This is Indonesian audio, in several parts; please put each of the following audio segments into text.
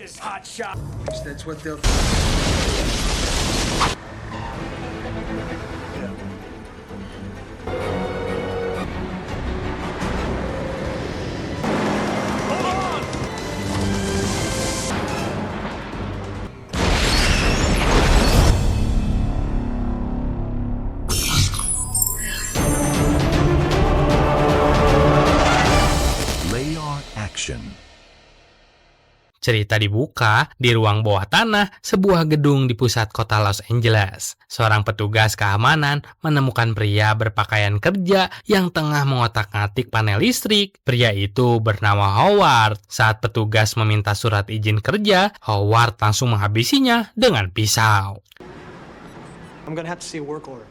That's what they'll. Layar action. Cerita dibuka di ruang bawah tanah sebuah gedung di pusat kota Los Angeles. Seorang petugas keamanan menemukan pria berpakaian kerja yang tengah mengotak-atik panel listrik. Pria itu bernama Howard. Saat petugas meminta surat izin kerja, Howard langsung menghabisinya dengan pisau. I'm gonna have to see a work order.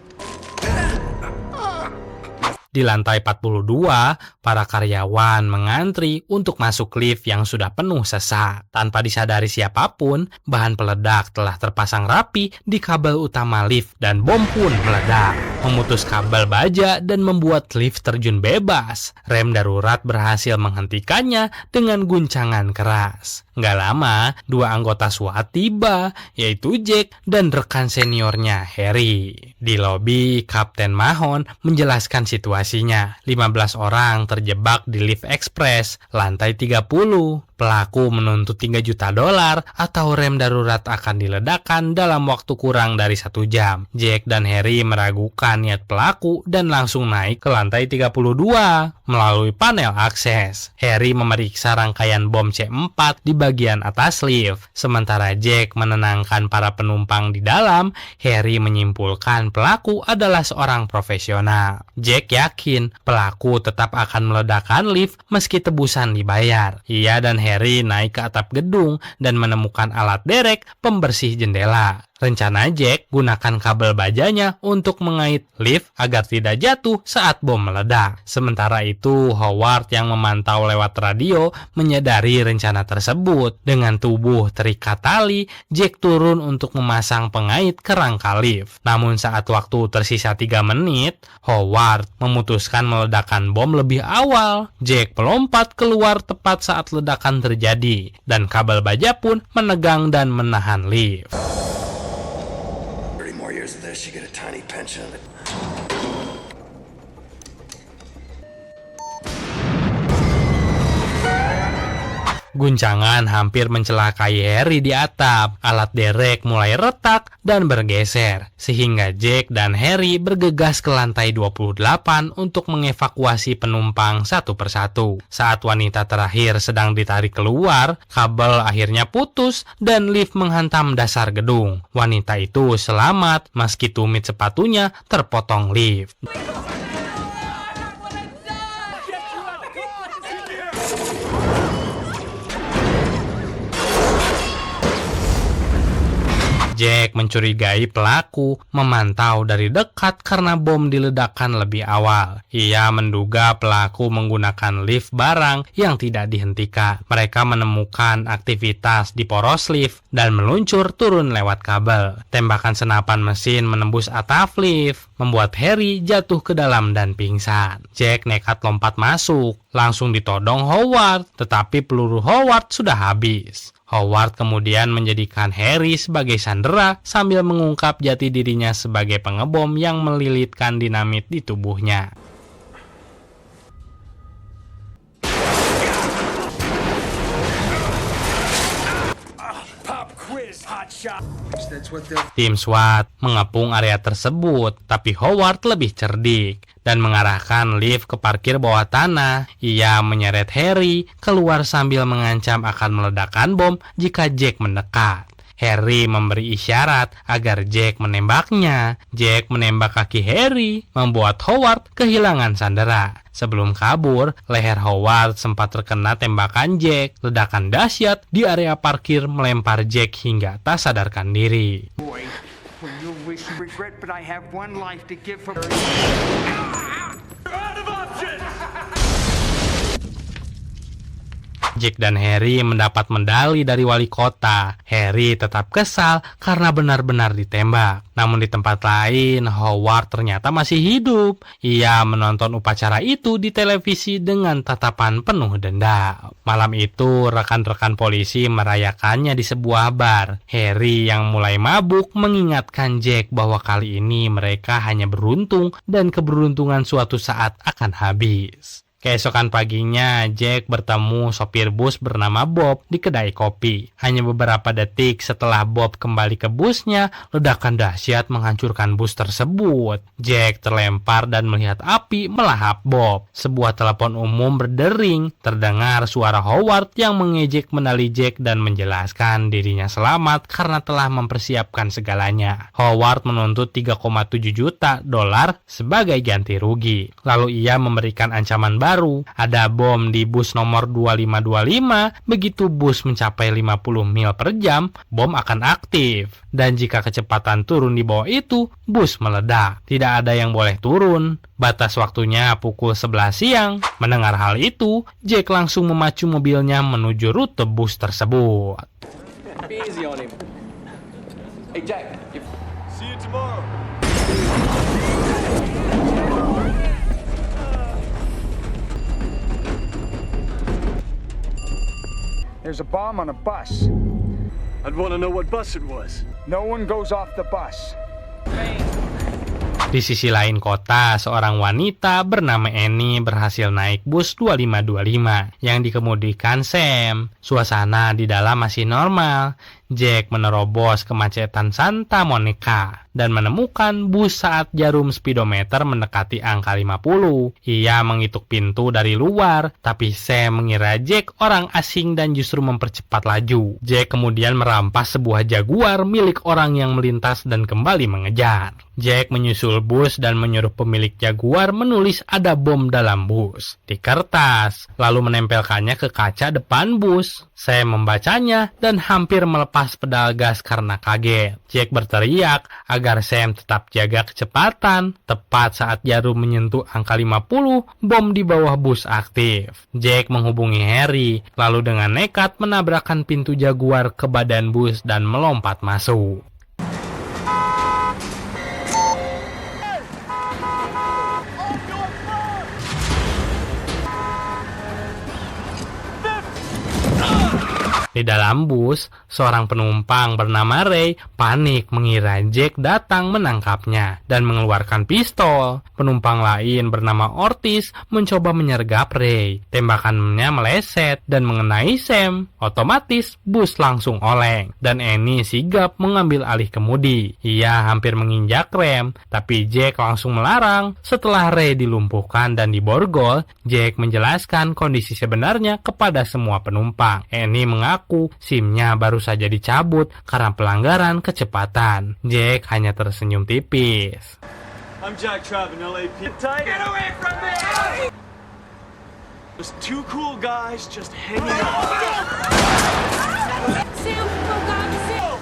Di lantai 42, para karyawan mengantri untuk masuk lift yang sudah penuh sesak. Tanpa disadari siapapun, bahan peledak telah terpasang rapi di kabel utama lift dan bom pun meledak, memutus kabel baja dan membuat lift terjun bebas. Rem darurat berhasil menghentikannya dengan guncangan keras. Nggak lama, dua anggota SWAT tiba, yaitu Jack dan rekan seniornya Harry. Di lobi, Kapten Mahon menjelaskan situasinya. 15 orang terjebak di lift ekspres, lantai 30. Pelaku menuntut $3 juta atau rem darurat akan diledakkan dalam waktu kurang dari 1 jam. Jack dan Harry meragukan niat pelaku dan langsung naik ke lantai 32 melalui panel akses. Harry memeriksa rangkaian bom C4 di bagian atas lift. Sementara Jack menenangkan para penumpang di dalam, Harry menyimpulkan pelaku adalah seorang profesional. Jack yakin pelaku tetap akan meledakkan lift meski tebusan dibayar. Ia dan Harry naik ke atap gedung dan menemukan alat derek pembersih jendela. Rencana Jack gunakan kabel bajanya untuk mengait lift agar tidak jatuh saat bom meledak. Sementara itu, Howard yang memantau lewat radio menyadari rencana tersebut. Dengan tubuh terikat tali, Jack turun untuk memasang pengait ke rangka lift. Namun saat waktu tersisa 3 menit, Howard memutuskan meledakkan bom lebih awal. Jack melompat keluar tepat saat ledakan terjadi, dan kabel baja pun menegang dan menahan lift. Of this, you get a tiny pension. Guncangan hampir mencelakai Harry di atap. Alat derek mulai retak dan bergeser, sehingga Jack dan Harry bergegas ke lantai 28 untuk mengevakuasi penumpang satu persatu. Saat wanita terakhir sedang ditarik keluar, kabel akhirnya putus dan lift menghantam dasar gedung. Wanita itu selamat meski tumit sepatunya terpotong lift. Jack mencurigai pelaku memantau dari dekat karena bom diledakkan lebih awal. Ia menduga pelaku menggunakan lift barang yang tidak dihentikan. Mereka menemukan aktivitas di poros lift dan meluncur turun lewat kabel. Tembakan senapan mesin menembus atap lift, membuat Harry jatuh ke dalam dan pingsan. Jack nekat lompat masuk, langsung ditodong Howard, tetapi peluru Howard sudah habis. Howard kemudian menjadikan Harry sebagai sandera sambil mengungkap jati dirinya sebagai pengebom yang melilitkan dinamit di tubuhnya. Tim SWAT mengepung area tersebut, tapi Howard lebih cerdik dan mengarahkan lift ke parkir bawah tanah. Ia menyeret Harry keluar sambil mengancam akan meledakkan bom jika Jack mendekat. Harry memberi isyarat agar Jack menembaknya. Jack menembak kaki Harry, membuat Howard kehilangan sandera. Sebelum kabur, leher Howard sempat terkena tembakan Jack. Ledakan dahsyat di area parkir melempar Jack hingga tak sadarkan diri. Jack dan Harry mendapat medali dari wali kota. Harry tetap kesal karena benar-benar ditembak. Namun di tempat lain, Howard ternyata masih hidup. Ia menonton upacara itu di televisi dengan tatapan penuh dendam. Malam itu, rekan-rekan polisi merayakannya di sebuah bar. Harry yang mulai mabuk mengingatkan Jack bahwa kali ini mereka hanya beruntung dan keberuntungan suatu saat akan habis. Keesokan paginya, Jack bertemu sopir bus bernama Bob di kedai kopi. Hanya beberapa detik setelah Bob kembali ke busnya, ledakan dahsyat menghancurkan bus tersebut. Jack terlempar dan melihat api melahap Bob. Sebuah telepon umum berdering. Terdengar suara Howard yang mengejek medali Jack dan menjelaskan dirinya selamat karena telah mempersiapkan segalanya. Howard menuntut 3,7 juta dolar sebagai ganti rugi. Lalu ia memberikan ancaman baru. Ada bom di bus nomor 2525. Begitu bus mencapai 50 mil per jam, bom akan aktif. Dan jika kecepatan turun di bawah itu, bus meledak. Tidak ada yang boleh turun. Batas waktunya pukul 11 siang. Mendengar hal itu, Jack langsung memacu mobilnya menuju rute bus tersebut. Be easy on him. Hey, Jack. See you tomorrow. There's a bomb on a bus. I'd want to know what bus it was. No one goes off the bus. Di sisi lain kota, seorang wanita bernama Annie berhasil naik bus 2525 yang dikemudikan Sam. Suasana di dalam masih normal. Jack menerobos kemacetan Santa Monica dan menemukan bus saat jarum speedometer mendekati angka 50. Ia mengituk pintu dari luar, tapi Sam mengira Jack orang asing dan justru mempercepat laju. Jack kemudian merampas sebuah Jaguar milik orang yang melintas dan kembali mengejar. Jack menyusul bus dan menyuruh pemilik Jaguar menulis ada bom dalam bus di kertas, lalu menempelkannya ke kaca depan bus. Sam membacanya dan hampir melepas pedal gas karena kaget. Jack berteriak agar Sam tetap jaga kecepatan. Tepat saat jarum menyentuh angka 50, bom di bawah bus aktif. Jack menghubungi Harry, lalu dengan nekat menabrakkan pintu Jaguar ke badan bus dan melompat masuk. Di dalam bus, seorang penumpang bernama Ray panik mengira Jack datang menangkapnya dan mengeluarkan pistol. Penumpang lain bernama Ortiz mencoba menyergap Ray. Tembakannya meleset dan mengenai Sam. Otomatis bus langsung oleng dan Annie sigap mengambil alih kemudi. Ia hampir menginjak rem, tapi Jack langsung melarang. Setelah Ray dilumpuhkan dan diborgol, Jack menjelaskan kondisi sebenarnya kepada semua penumpang. Annie mengaku SIM-nya baru saja dicabut karena pelanggaran kecepatan. Jack hanya tersenyum tipis. I'm Jack Trabb in LAP. Get away from me! There's two cool guys just hanging out. Sam, oh God, Sam!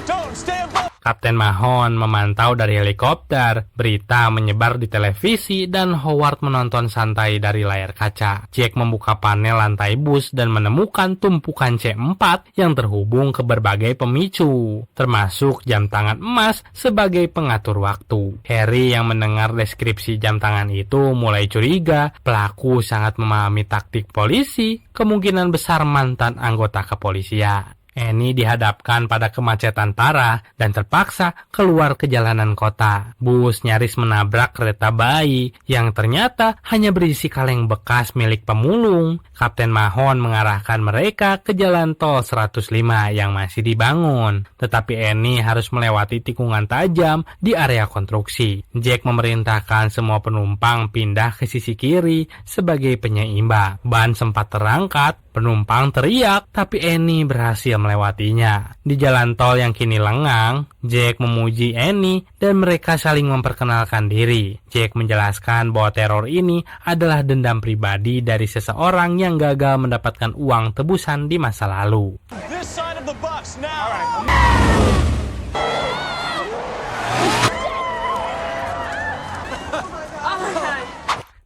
Don't stand by! Kapten Mahon memantau dari helikopter. Berita menyebar di televisi dan Howard menonton santai dari layar kaca. Jack membuka panel lantai bus dan menemukan tumpukan C4 yang terhubung ke berbagai pemicu, termasuk jam tangan emas sebagai pengatur waktu. Harry yang mendengar deskripsi jam tangan itu mulai curiga. Pelaku sangat memahami taktik polisi, kemungkinan besar mantan anggota kepolisian. Annie dihadapkan pada kemacetan parah dan terpaksa keluar ke jalanan kota. Bus nyaris menabrak kereta bayi yang ternyata hanya berisi kaleng bekas milik pemulung. Kapten Mahon mengarahkan mereka ke jalan tol 105 yang masih dibangun. Tetapi Annie harus melewati tikungan tajam di area konstruksi. Jack memerintahkan semua penumpang pindah ke sisi kiri sebagai penyeimbang. Ban sempat terangkat. Penumpang teriak, tapi Annie berhasil melewatinya. Di jalan tol yang kini lengang, Jack memuji Annie dan mereka saling memperkenalkan diri. Jack menjelaskan bahwa teror ini adalah dendam pribadi dari seseorang yang gagal mendapatkan uang tebusan di masa lalu. This side of the bus now!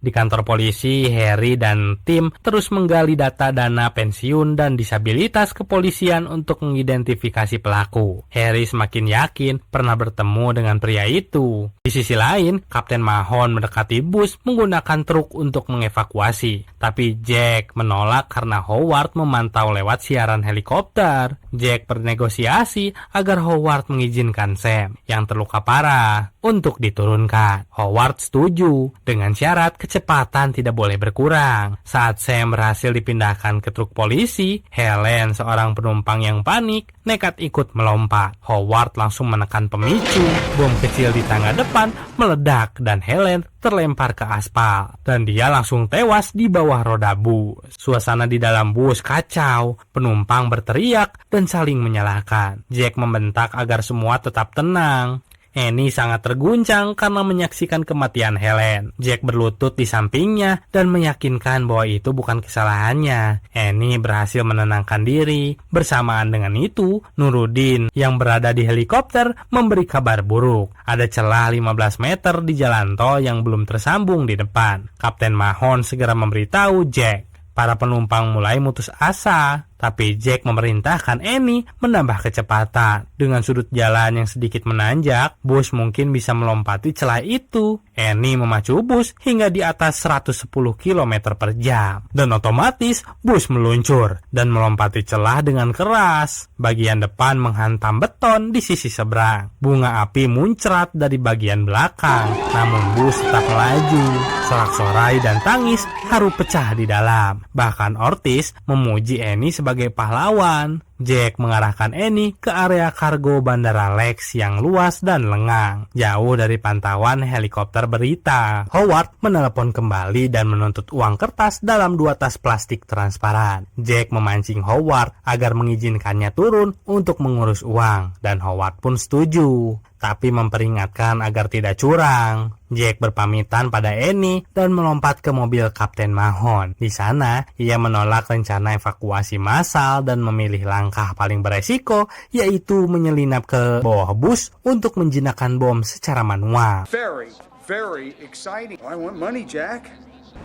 Di kantor polisi, Harry dan tim terus menggali data dana pensiun dan disabilitas kepolisian untuk mengidentifikasi pelaku. Harry semakin yakin pernah bertemu dengan pria itu. Di sisi lain, Kapten Mahon mendekati bus menggunakan truk untuk mengevakuasi. Tapi Jack menolak karena Howard memantau lewat siaran helikopter. Jack bernegosiasi agar Howard mengizinkan Sam yang terluka parah untuk diturunkan. Howard setuju dengan syarat kecepatan tidak boleh berkurang. Saat Sam berhasil dipindahkan ke truk polisi, Helen, seorang penumpang yang panik, nekat ikut melompat. Howard langsung menekan pemicu. Bom kecil di tangga depan meledak dan Helen terlempar ke aspal. Dan dia langsung tewas di bawah roda bus. Suasana di dalam bus kacau. Penumpang berteriak dan saling menyalahkan. Jack membentak agar semua tetap tenang. Annie sangat terguncang karena menyaksikan kematian Helen. Jack berlutut di sampingnya dan meyakinkan bahwa itu bukan kesalahannya. Annie berhasil menenangkan diri. Bersamaan dengan itu, Nuruddin yang berada di helikopter memberi kabar buruk. Ada celah 15 meter di jalan tol yang belum tersambung di depan. Kapten Mahon segera memberitahu Jack. Para penumpang mulai mutus asa, tapi Jack memerintahkan Annie menambah kecepatan. Dengan sudut jalan yang sedikit menanjak, bus mungkin bisa melompati celah itu. Annie memacu bus hingga di atas 110 km per jam. Dan otomatis bus meluncur dan melompati celah dengan keras. Bagian depan menghantam beton di sisi seberang. Bunga api muncrat dari bagian belakang. Namun bus tetap melaju. Sorak-sorai dan tangis haru pecah di dalam. Bahkan Ortiz memuji Annie sebagai pahlawan. Jack mengarahkan Annie ke area kargo Bandara Lex yang luas dan lengang, jauh dari pantauan helikopter berita. Howard menelepon kembali dan menuntut uang kertas dalam 2 tas plastik transparan. Jack memancing Howard agar mengizinkannya turun untuk mengurus uang, dan Howard pun setuju, tapi memperingatkan agar tidak curang. Jack berpamitan pada Annie dan melompat ke mobil Kapten Mahon. Di sana, ia menolak rencana evakuasi massal dan memilih langkah paling beresiko, yaitu menyelinap ke bawah bus untuk menjinakkan bom secara manual. Very, very exciting. I want money, Jack.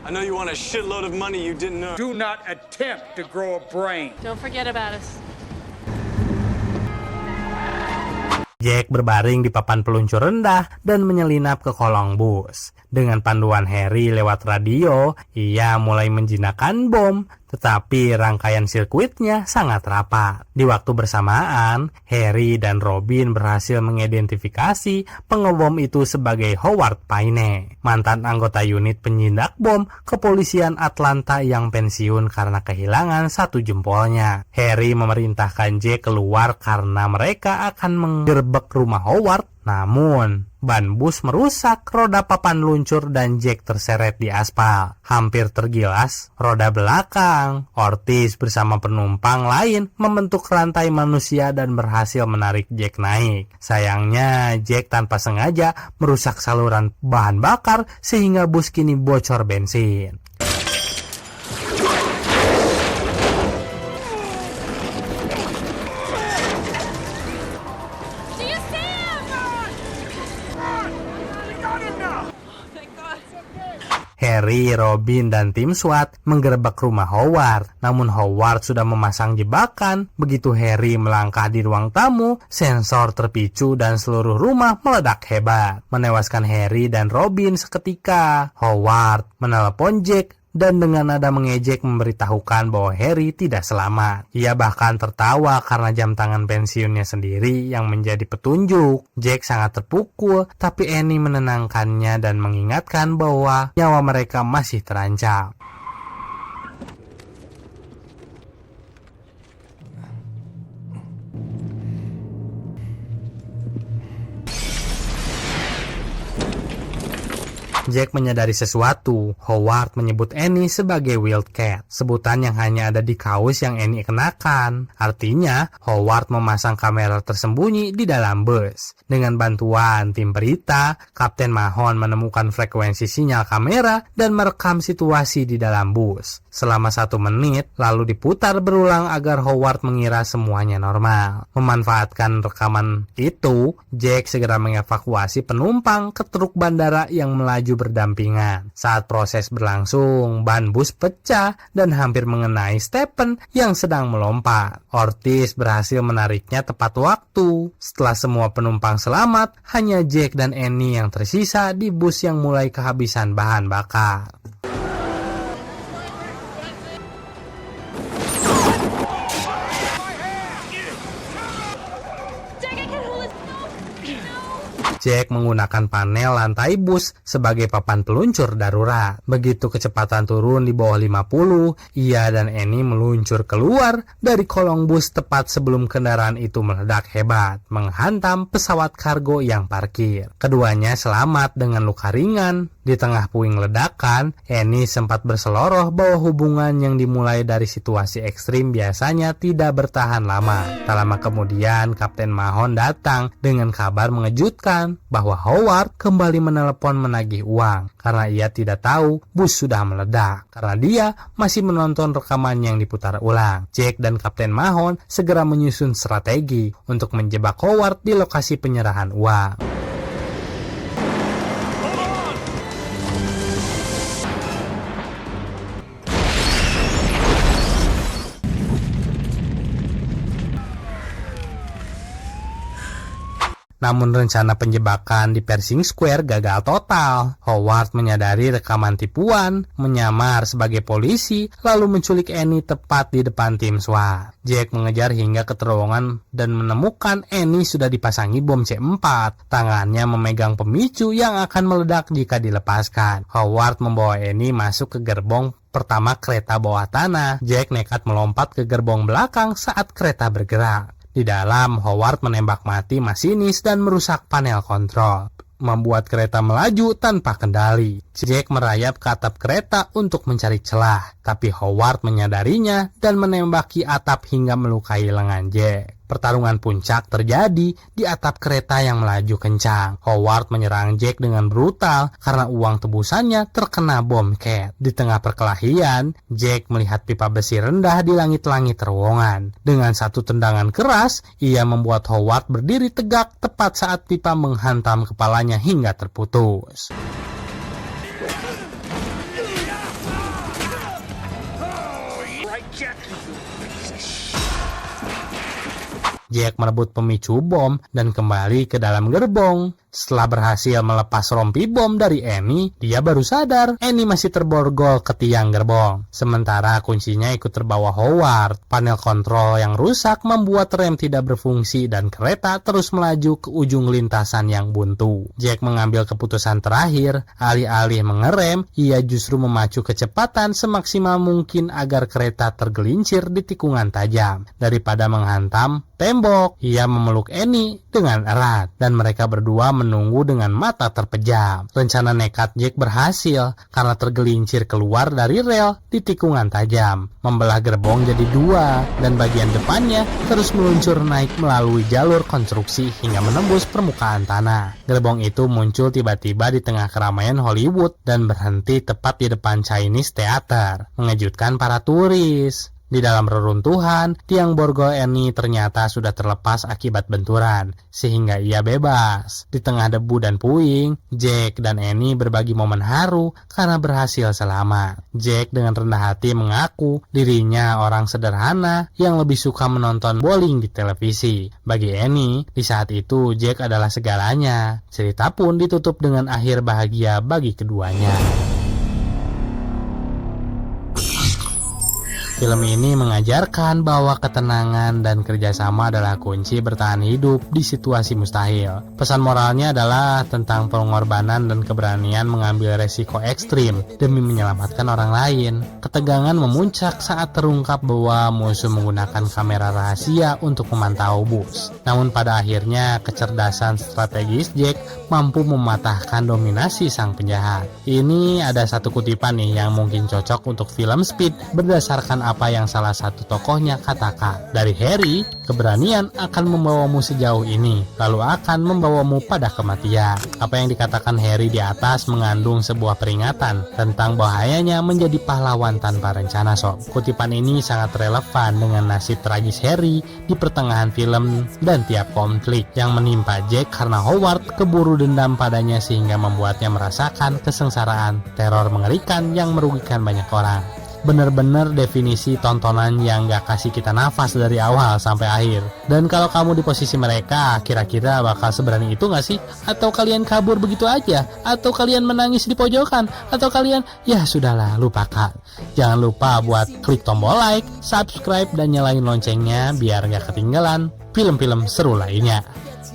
I know you want a shitload of money you didn't earn. Do not attempt to grow a brain. Don't forget about us. Jack berbaring di papan peluncur rendah dan menyelinap ke kolong bus. Dengan panduan Harry lewat radio, ia mulai menjinakkan bom, tetapi rangkaian sirkuitnya sangat rapat. Di waktu bersamaan, Harry dan Robin berhasil mengidentifikasi pengebom itu sebagai Howard Payne, mantan anggota unit penyindak bom kepolisian Atlanta yang pensiun karena kehilangan 1 jempolnya. Harry memerintahkan Jack keluar karena mereka akan menggerbek rumah Howard. Namun, ban bus merusak roda papan luncur dan Jack terseret di aspal. Hampir tergilas roda belakang. Ortiz bersama penumpang lain membentuk rantai manusia dan berhasil menarik Jack naik. Sayangnya, Jack tanpa sengaja merusak saluran bahan bakar sehingga bus kini bocor bensin. Harry, Robin, dan tim SWAT menggerebek rumah Howard. Namun Howard sudah memasang jebakan. Begitu Harry melangkah di ruang tamu, sensor terpicu dan seluruh rumah meledak hebat, menewaskan Harry dan Robin seketika. Howard menelepon Jack dan dengan nada mengejek memberitahukan bahwa Harry tidak selamat. Ia bahkan tertawa karena jam tangan pensiunnya sendiri yang menjadi petunjuk. Jack sangat terpukul, tapi Annie menenangkannya dan mengingatkan bahwa nyawa mereka masih terancam. Jack menyadari sesuatu. Howard menyebut Annie sebagai Wildcat, sebutan yang hanya ada di kaos yang Annie kenakan. Artinya, Howard memasang kamera tersembunyi di dalam bus. Dengan bantuan tim berita, Kapten Mahon menemukan frekuensi sinyal kamera dan merekam situasi di dalam bus. selama 1 menit, lalu diputar berulang agar Howard mengira semuanya normal. Memanfaatkan rekaman itu, Jack segera mengevakuasi penumpang ke truk bandara yang melaju berdampingan. Saat proses berlangsung, ban bus pecah dan hampir mengenai Stephen yang sedang melompat. Ortiz berhasil menariknya tepat waktu. Setelah semua penumpang selamat, hanya Jack dan Annie yang tersisa di bus yang mulai kehabisan bahan bakar. Jack menggunakan panel lantai bus sebagai papan peluncur darurat. Begitu kecepatan turun di bawah 50, ia dan Annie meluncur keluar dari kolong bus tepat sebelum kendaraan itu meledak hebat, menghantam pesawat kargo yang parkir. Keduanya selamat dengan luka ringan. Di tengah puing ledakan, Annie sempat berseloroh bahwa hubungan yang dimulai dari situasi ekstrim biasanya tidak bertahan lama. Tak lama kemudian, Kapten Mahon datang dengan kabar mengejutkan bahwa Howard kembali menelepon menagih uang karena ia tidak tahu bus sudah meledak. Karena dia masih menonton rekaman yang diputar ulang, Jack dan Kapten Mahon segera menyusun strategi untuk menjebak Howard di lokasi penyerahan uang. Namun rencana penjebakan di Pershing Square gagal total. Howard menyadari rekaman tipuan, menyamar sebagai polisi, lalu menculik Annie tepat di depan tim SWAT. Jack mengejar hingga ke terowongan dan menemukan Annie sudah dipasangi bom C4. Tangannya memegang pemicu yang akan meledak jika dilepaskan. Howard membawa Annie masuk ke gerbong pertama kereta bawah tanah. Jack nekat melompat ke gerbong belakang saat kereta bergerak. Di dalam, Howard menembak mati masinis dan merusak panel kontrol, membuat kereta melaju tanpa kendali. Jack merayap ke atap kereta untuk mencari celah, tapi Howard menyadarinya dan menembaki atap hingga melukai lengan Jack. Pertarungan puncak terjadi di atap kereta yang melaju kencang. Howard menyerang Jack dengan brutal karena uang tebusannya terkena bom Cat. Di tengah perkelahian, Jack melihat pipa besi rendah di langit-langit terowongan. Dengan satu tendangan keras, ia membuat Howard berdiri tegak tepat saat pipa menghantam kepalanya hingga terputus. Jack merebut pemicu bom dan kembali ke dalam gerbong. Setelah berhasil melepas rompi bom dari Annie, dia baru sadar Annie masih terborgol ke tiang gerbong. Sementara kuncinya ikut terbawa Howard. Panel kontrol yang rusak membuat rem tidak berfungsi dan kereta terus melaju ke ujung lintasan yang buntu. Jack mengambil keputusan terakhir. Alih-alih mengerem, ia justru memacu kecepatan semaksimal mungkin agar kereta tergelincir di tikungan tajam. Daripada menghantam tembok, ia memeluk Annie dengan erat dan mereka berdua menunggu dengan mata terpejam. Rencana nekat Jack berhasil karena tergelincir keluar dari rel di tikungan tajam, membelah gerbong jadi dua dan bagian depannya terus meluncur naik melalui jalur konstruksi hingga menembus permukaan tanah. Gerbong itu muncul tiba-tiba di tengah keramaian Hollywood dan berhenti tepat di depan Chinese Theater, mengejutkan para turis. Di dalam reruntuhan, tiang borgol Annie ternyata sudah terlepas akibat benturan, sehingga ia bebas. Di tengah debu dan puing, Jack dan Annie berbagi momen haru karena berhasil selamat. Jack dengan rendah hati mengaku dirinya orang sederhana yang lebih suka menonton bowling di televisi. Bagi Annie, di saat itu Jack adalah segalanya. Cerita pun ditutup dengan akhir bahagia bagi keduanya. Film ini mengajarkan bahwa ketenangan dan kerjasama adalah kunci bertahan hidup di situasi mustahil. Pesan moralnya adalah tentang pengorbanan dan keberanian mengambil resiko ekstrim demi menyelamatkan orang lain. Ketegangan memuncak saat terungkap bahwa musuh menggunakan kamera rahasia untuk memantau bus. Namun pada akhirnya kecerdasan strategis Jack mampu mematahkan dominasi sang penjahat. Ini ada satu kutipan nih yang mungkin cocok untuk film Speed berdasarkan apa yang salah satu tokohnya katakan. Dari Harry, keberanian akan membawamu sejauh ini, lalu akan membawamu pada kematian. Apa yang dikatakan Harry di atas mengandung sebuah peringatan tentang bahayanya menjadi pahlawan tanpa rencana, sob. Kutipan ini sangat relevan dengan nasib tragis Harry di pertengahan film dan tiap konflik yang menimpa Jack karena Howard keburu dendam padanya sehingga membuatnya merasakan kesengsaraan teror mengerikan yang merugikan banyak orang. Bener-bener definisi tontonan yang gak kasih kita nafas dari awal sampai akhir. Dan kalau kamu di posisi mereka, kira-kira bakal seberani itu gak sih? Atau kalian kabur begitu aja? Atau kalian menangis di pojokan? Atau kalian, ya sudahlah, lupakan. Jangan lupa buat klik tombol like, subscribe, dan nyalain loncengnya biar gak ketinggalan film-film seru lainnya.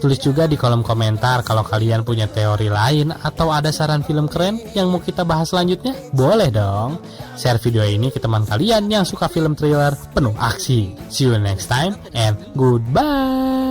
Tulis juga di kolom komentar kalau kalian punya teori lain atau ada saran film keren yang mau kita bahas selanjutnya. Boleh dong. Share video ini ke teman kalian yang suka film thriller penuh aksi. See you next time and goodbye.